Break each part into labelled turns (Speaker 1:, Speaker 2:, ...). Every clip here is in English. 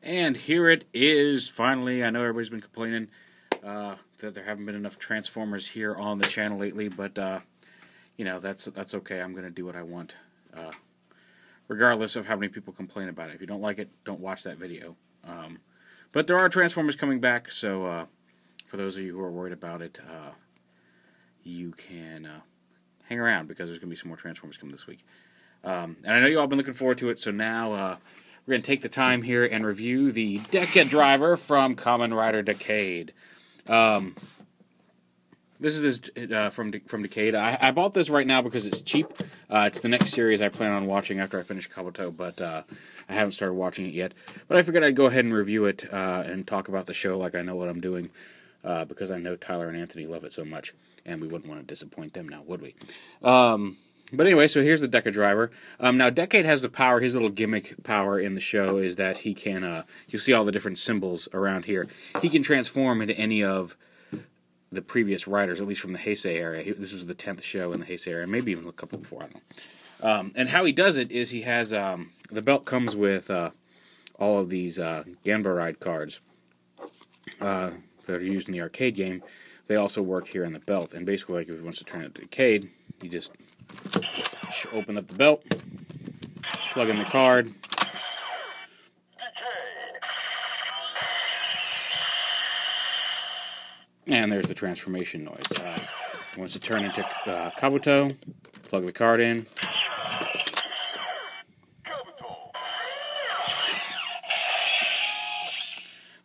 Speaker 1: And here it is, finally. I know everybody's been complaining that there haven't been enough Transformers here on the channel lately, but, you know, that's okay. I'm going to do what I want, regardless of how many people complain about it. If you don't like it, don't watch that video. But there are Transformers coming back, so for those of you who are worried about it, you can hang around, because there's going to be some more Transformers coming this week. And I know you all have been looking forward to it, so now we're going to take the time here and review the Deca Driver from Kamen Rider Decade. This is from Decade. I bought this right now because it's cheap. It's the next series I plan on watching after I finish Kabuto, but I haven't started watching it yet. But I figured I'd go ahead and review it and talk about the show like I know what I'm doing, because I know Tyler and Anthony love it so much, and we wouldn't want to disappoint them now, would we? But anyway, so here's the Deca Driver. Now, Decade has the power. His little gimmick power in the show is that he can, you'll see all the different symbols around here. He can transform into any of the previous riders, at least from the Heisei area. This was the 10th show in the Heisei area, maybe even a couple before, I don't know. And how he does it is he has, the belt comes with all of these Ganba Ride cards that are used in the arcade game. They also work here in the belt, and basically, like if he wants to turn it to Decade, you just open up the belt, plug in the card, and there's the transformation noise. He wants to turn into Kabuto, plug the card in.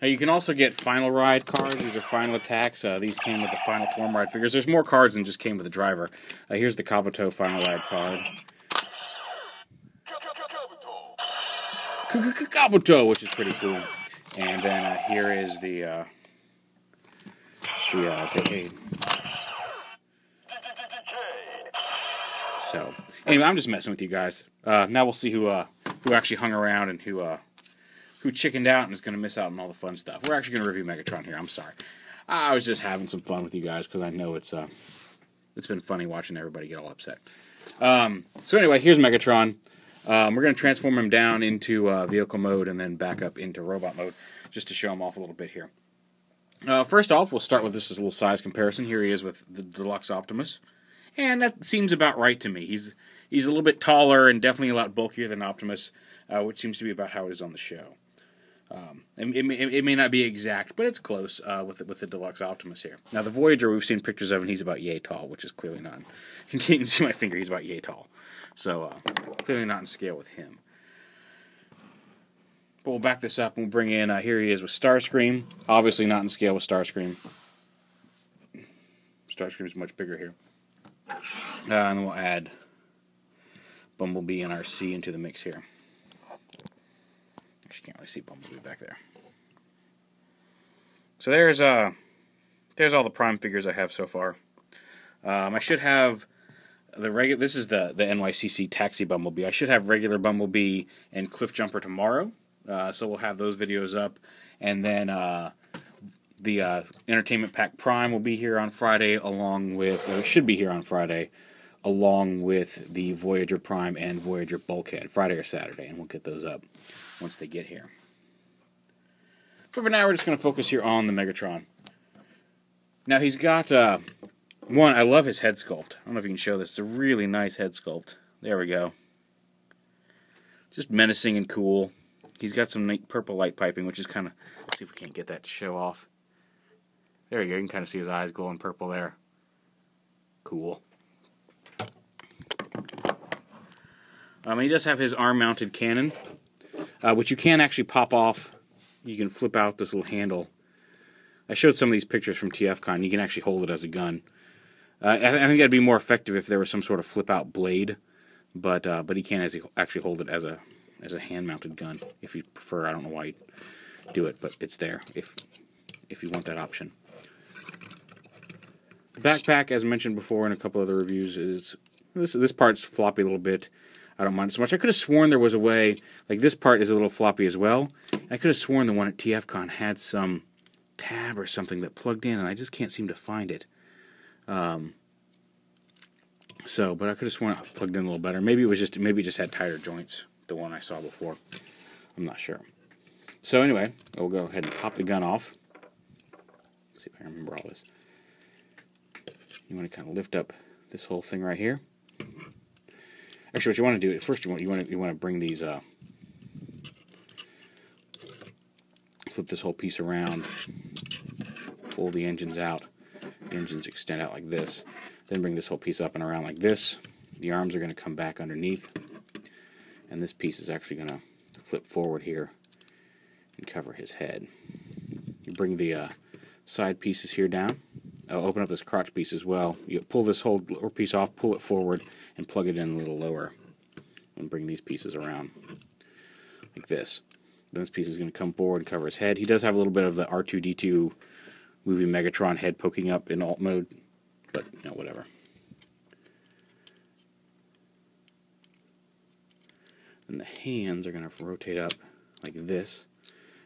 Speaker 1: Now, you can also get Final Ride cards. These are Final Attacks. These came with the Final Form Ride figures. There's more cards than just came with the driver. Here's the Kabuto Final Ride card. Kabuto, which is pretty cool. And then here is the Decade. So, anyway, I'm just messing with you guys. Now we'll see who actually hung around and who chickened out and is going to miss out on all the fun stuff. We're actually going to review Megatron here. I'm sorry. I was just having some fun with you guys because I know it's been funny watching everybody get all upset. So anyway, here's Megatron. We're going to transform him down into vehicle mode and then back up into robot mode just to show him off a little bit here. First off, we'll start with this as a little size comparison. Here he is with the Deluxe Optimus. And that seems about right to me. He's a little bit taller and definitely a lot bulkier than Optimus, which seems to be about how it is on the show. It may not be exact, but it's close with the Deluxe Optimus here. Now, the Voyager we've seen pictures of, and he's about yay tall, which is clearly not. You can see my finger, he's about yay tall. So, clearly not in scale with him. But we'll back this up and we'll bring in, here he is with Starscream. Obviously not in scale with Starscream. Starscream's much bigger here. And then we'll add Bumblebee and RC into the mix here. Actually, can't really see Bumblebee back there. So there's all the Prime figures I have so far. I should have the regular. This is the NYCC Taxi Bumblebee. I should have regular Bumblebee and Cliff Jumper tomorrow. So we'll have those videos up, and then the Entertainment Pack Prime will be here on Friday, along with, or should be here on Friday, along with the Voyager Prime and Voyager Bulkhead, Friday or Saturday, and we'll get those up once they get here. But for now, we're just going to focus here on the Megatron. Now, he's got, one, I love his head sculpt. I don't know if you can show this. It's a really nice head sculpt. There we go. Just menacing and cool. He's got some neat purple light piping, which is kind of, let's see if we can't get that to show off. There you go. You can kind of see his eyes glowing purple there. Cool. He does have his arm-mounted cannon, which you can actually pop off. You can flip out this little handle. I showed some of these pictures from TFCon. You can actually hold it as a gun. I think that'd be more effective if there was some sort of flip-out blade, but he can actually hold it as a hand-mounted gun if you prefer. I don't know why you do it, but it's there if you want that option. The backpack, as mentioned before in a couple other reviews, is this part's floppy a little bit. I don't mind it so much. I could have sworn there was a way, like this part is a little floppy as well. I could have sworn the one at TFCon had some tab or something that plugged in, and I just can't seem to find it. But I could have sworn it plugged in a little better. Maybe it just had tighter joints, the one I saw before. I'm not sure. So anyway, we'll go ahead and pop the gun off. Let's see if I remember all this. You want to kind of lift up this whole thing right here. Actually, what you want to do is first you want to bring these flip this whole piece around, pull the engines out. The engines extend out like this. Then bring this whole piece up and around like this. The arms are going to come back underneath, and this piece is actually going to flip forward here and cover his head. You bring the side pieces here down. I'll open up this crotch piece as well. You pull this whole lower piece off, pull it forward, and plug it in a little lower. And bring these pieces around like this. Then this piece is going to come forward and cover his head. He does have a little bit of the R2-D2 movie Megatron head poking up in alt mode, but you know, whatever. And the hands are going to rotate up like this.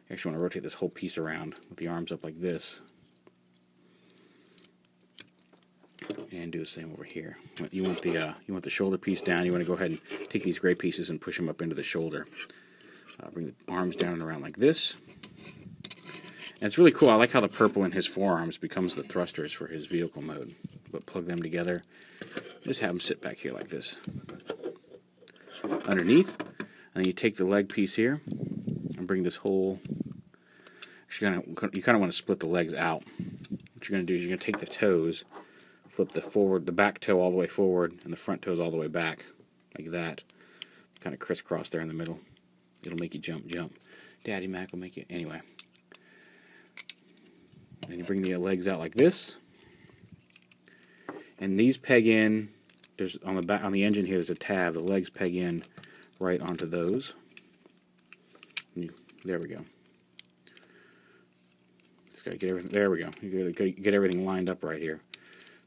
Speaker 1: You actually want to rotate this whole piece around with the arms up like this. And do the same over here. You want the shoulder piece down. You want to go ahead and take these gray pieces and push them up into the shoulder. Bring the arms down and around like this. And it's really cool. I like how the purple in his forearms becomes the thrusters for his vehicle mode. But plug them together. Just have them sit back here like this. Underneath. And then you take the leg piece here and bring this whole... Actually, you kind of want to split the legs out. What you're going to do is you're going to take the toes, flip the back toe all the way forward, and the front toes all the way back, like that. Kind of crisscross there in the middle. It'll make you jump. Daddy Mac will make you... Anyway. And you bring the legs out like this. And these peg in... There's on the engine here, there's a tab. The legs peg in right onto those. There we go. Just gotta get everything... There we go. You gotta get everything lined up right here.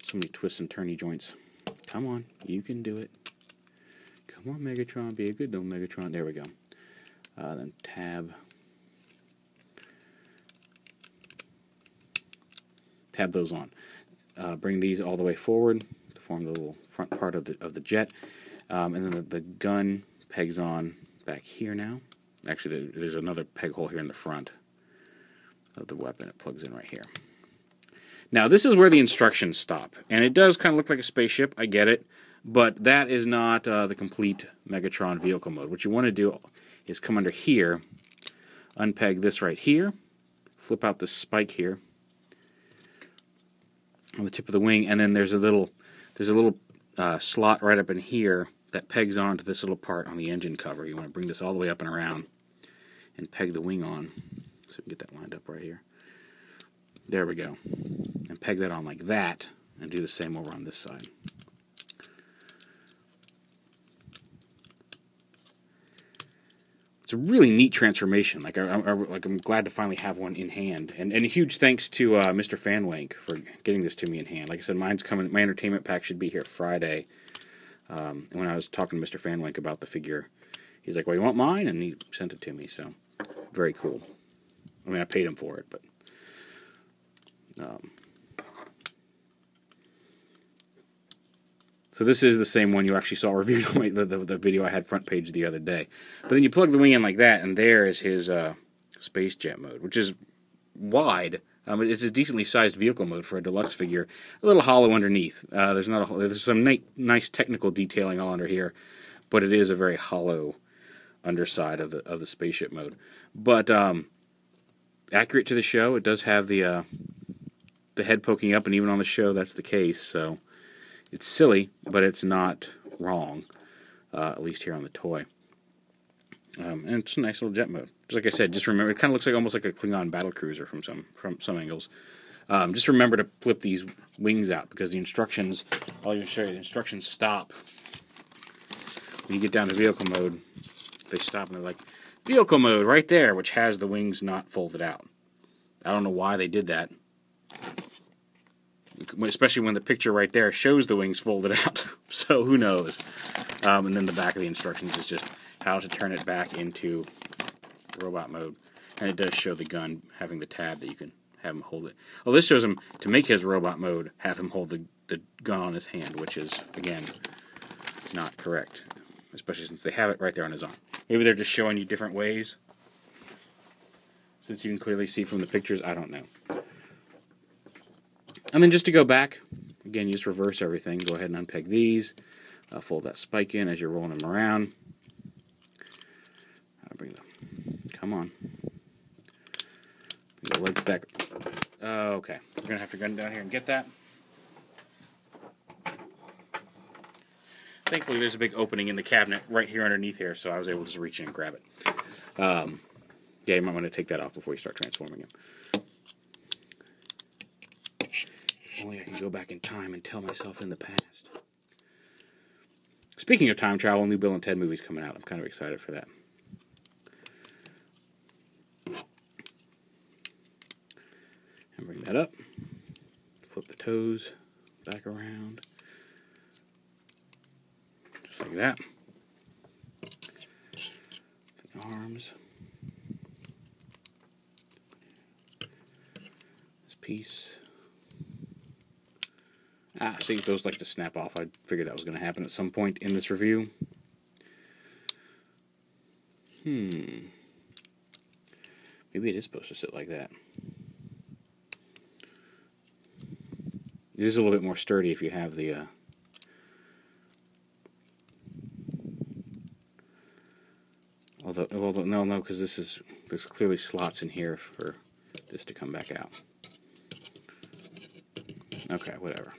Speaker 1: So many twists and turny joints. Come on, you can do it. Come on, Megatron, be a good little Megatron. There we go. Then tab those on. Bring these all the way forward to form the little front part of the jet. And then the gun pegs on back here now. Actually, there's another peg hole here in the front of the weapon. It plugs in right here. Now, this is where the instructions stop, and it does kind of look like a spaceship, I get it, but that is not the complete Megatron vehicle mode. What you want to do is come under here, unpeg this right here, flip out the spike here on the tip of the wing, and then there's a little slot right up in here that pegs onto this little part on the engine cover. You want to bring this all the way up and around and peg the wing on, so we can get that lined up right here. There we go. And peg that on like that, and do the same over on this side. It's a really neat transformation. I'm glad to finally have one in hand. And a huge thanks to Mr. Fanwank for getting this to me in hand. Like I said, mine's coming. My entertainment pack should be here Friday. And when I was talking to Mr. Fanwank about the figure, he's like, "Well, you want mine?" And he sent it to me. So very cool. I mean, I paid him for it, but. So this is the same one you actually saw reviewed on the video I had front page the other day. But then you plug the wing in like that, and there is his space jet mode, which is wide. It's a decently sized vehicle mode for a deluxe figure. A little hollow underneath. There's some nice technical detailing all under here, but it is a very hollow underside of the spaceship mode. But accurate to the show, it does have the head poking up, and even on the show that's the case, so it's silly, but it's not wrong, at least here on the toy. And it's a nice little jet mode. Just like I said, just remember, it kind of looks like almost like a Klingon battlecruiser from some angles. Just remember to flip these wings out, because the instructions, I'll even show you, the instructions stop. When you get down to vehicle mode, they stop and they're like, vehicle mode right there, which has the wings not folded out. I don't know why they did that. Especially when the picture right there shows the wings folded out. So who knows? And then the back of the instructions is just how to turn it back into robot mode. And it does show the gun having the tab that you can have him hold it. Well, this shows him, to make his robot mode, have him hold the gun on his hand, which is, again, not correct. Especially since they have it right there on his arm. Maybe they're just showing you different ways. Since you can clearly see from the pictures, I don't know. And then just to go back, again, you just reverse everything. Go ahead and unpeg these. Fold that spike in as you're rolling them around. Come on. Bring the legs back. Okay, we're going to have to go down here and get that. Thankfully, there's a big opening in the cabinet right here underneath here, so I was able to just reach in and grab it. Yeah, you might want to take that off before you start transforming him. If only I could go back in time and tell myself in the past. Speaking of time travel, new Bill and Ted movie's coming out. I'm kind of excited for that. And bring that up. Flip the toes back around. Just like that. The arms. This piece. See, those like to snap off. I figured that was going to happen at some point in this review. Maybe it is supposed to sit like that. It is a little bit more sturdy if you have the... Although no, because there's clearly slots in here for this to come back out. Okay, whatever.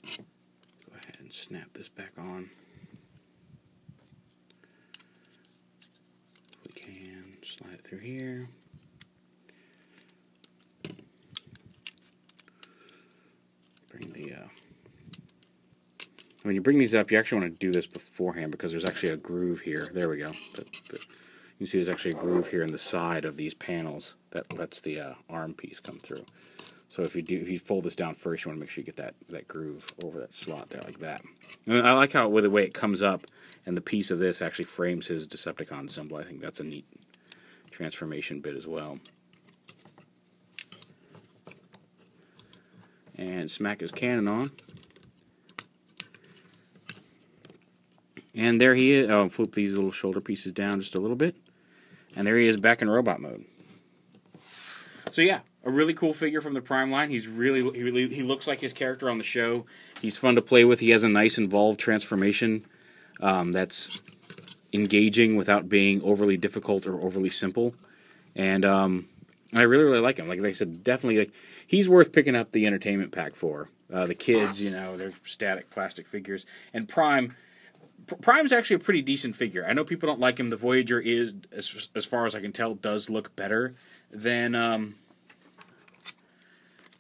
Speaker 1: Go ahead and snap this back on. If we can, slide it through here. Bring the... When you bring these up, you actually want to do this beforehand because there's actually a groove here. There we go. You can see there's actually a groove here in the side of these panels that lets the arm piece come through. So if you fold this down first, you want to make sure you get that groove over that slot there like that. And I like how with the way it comes up and the piece of this actually frames his Decepticon symbol. I think that's a neat transformation bit as well. And smack his cannon on. And there he is. Oh, flip these little shoulder pieces down just a little bit. And there he is back in robot mode. So yeah, a really cool figure from the Prime line. He looks like his character on the show. He's fun to play with. He has a nice involved transformation that's engaging without being overly difficult or overly simple. And I really like him. Like I said, definitely he's worth picking up the entertainment pack for. The kids, they're static plastic figures. And Prime's actually a pretty decent figure. I know people don't like him. The Voyager is, as far as I can tell, does look better than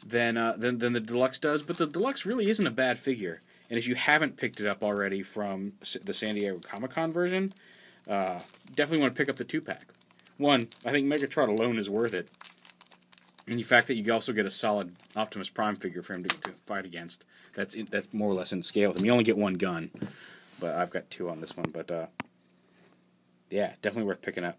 Speaker 1: the Deluxe does. But the Deluxe really isn't a bad figure. And if you haven't picked it up already from the San Diego Comic-Con version, definitely want to pick up the 2-pack. One, I think Megatron alone is worth it. And the fact that you also get a solid Optimus Prime figure for him to fight against, that's more or less in scale with him. You only get one gun. But I've got 2 on this one. But, yeah, definitely worth picking up.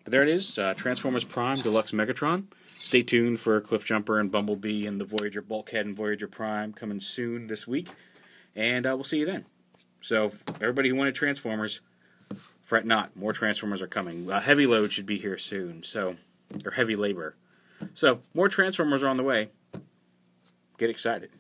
Speaker 1: But there it is, Transformers Prime Deluxe Megatron. Stay tuned for Cliff Jumper and Bumblebee and the Voyager Bulkhead and Voyager Prime coming soon this week. And we'll see you then. So, everybody who wanted Transformers, fret not. More Transformers are coming. Heavy Load should be here soon. Or Heavy Labor. So, more Transformers are on the way. Get excited.